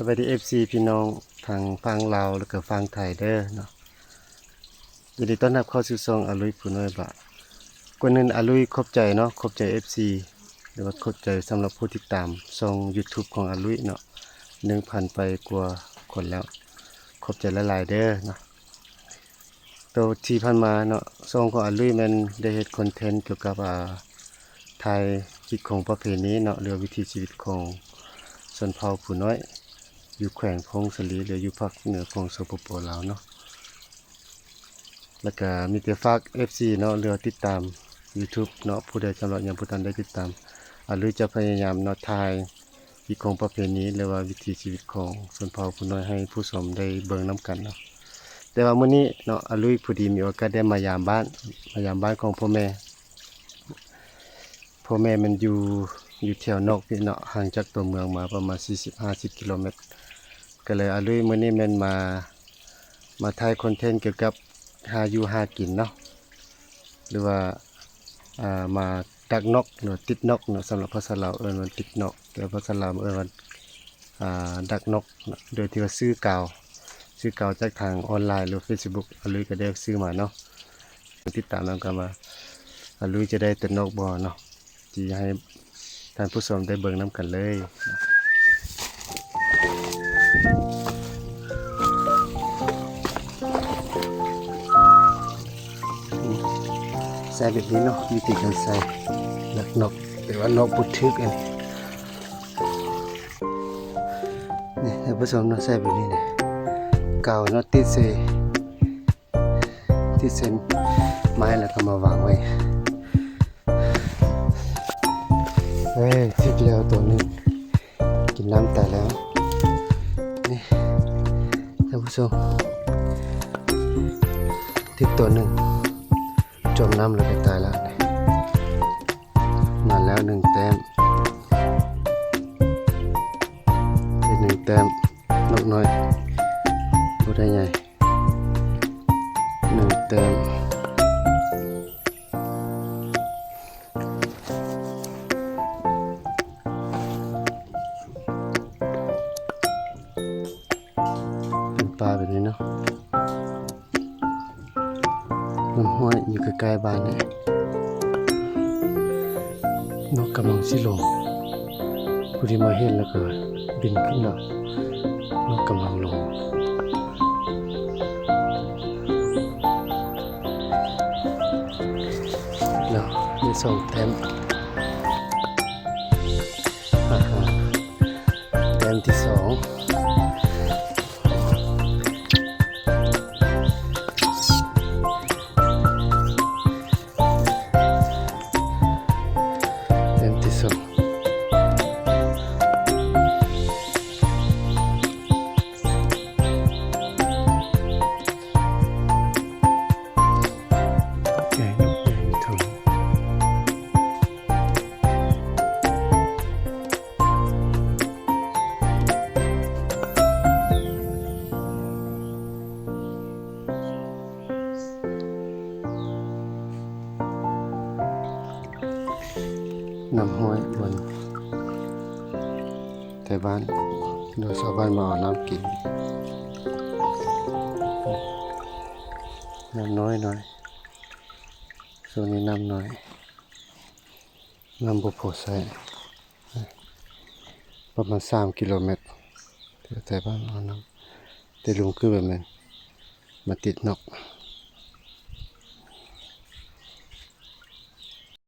วัสดีFC พี่น้องทางฟังลาวแล้วก็ฟังไทยเด้อเนาะยินดีต้อนรับเข้าสู่ช่องอาลุยผู้น้อยบะก่อนอื่นอาลุยขอบใจเนาะขอบใจ FC หรือว่าขอบใจสำหรับผู้ติดตามช่อง YouTube ของอาลุยเนาะ 1,000 ไปกว่าคนแล้วขอบใจหลายๆเด้อเนาะตัวที่ผ่านมาเนาะช่องของอาลุยมันได้เฮ็ดคอนเทนต์เกี่ยวกับไทยชีวิตของประเพณีเนาะหรือวิถีชีวิตของชนเผ่าผู้น้อยอยู่แขวงพงศลีหรืออยู่ภาคเหนือของสปป.ลาวเนาะแล้วก็มีแต่ฝาก FC เนาะหรือติดตาม YouTube เนาะผู้ใดสำหรับยังบ่ทันได้ติดตามหรือจะพยายามเนาะถ่ายวิถีของประเพณีหรือว่าวิถีชีวิตของชนเผ่าผู้น้อยให้ผู้ชมได้เบิ่งนํกันเนาะแต่ว่ามื้อนี้เนาะลุยพอดีมีโอกาสได้มายามบ้านของพ่อแม่มันอยู่แถวนอกพี่เนาะห่างจากตัวเมืองมาประมาณ40-50กิโลเมตรก็เลยลุยมื้อนี้แม่นมาถ่ายคอนเทนต์เกี่ยวกับหาอยู่หากินเนาะหรือว่ามาดักนกหรือติดนกเนาะสำหรับภาษาลาวเอิ้นว่าติดนกแต่ภาษาลาวเอิ้นว่าดักนกโดยที่ว่าซื้อกาวจากทางออนไลน์หรือ Facebook ลุยก็ได้ซื้อมาเนาะติดตามนำกันมาลุยจะได้ติดนกบ่เนาะที่ให้ท่านผู้ชมได้เบิ่งนํกันเลยใส่แบบนี้เนาะวิธีการใส่ดักนกแต่ว่านกบุทึกอันนี่ท่านผู้ชมเนาะใส่แบบนี้เนี่ยเก่าเนาะติดเส้นไม้แล้วก็มาวางไว้ทิกแล้วตัวนึงกินน้ำแต่แล้วนี่ท่านผู้ชมทิกตัวหนึ่งจมน้ำเลยไปตายแล้วมาแล้ว1 แต้มเป็น1 แต้มนกน้อยพูดได้ไง1 แต้มปลาแบบนี้เนาะน้ำห้วยอยู่ใกล้ๆบ้านนี่นกกำลังสิลงผู้ที่มาเห็นแล้วก็บินขึ้นแล้วนกกำลังลงแล้วมี2 แต้มแต้มที่2น้ำห้วยบนแต่บ้านโดยชาวบ้านมาเอาน้ำกินน้ำน้อยส่วนนี้น้ำน้อยน้ำบุพโพไซประมาณ3 กิโลเมตรแต่บ้านเอาน้ำแต่ลุงคือแบบนั้นมาติดนก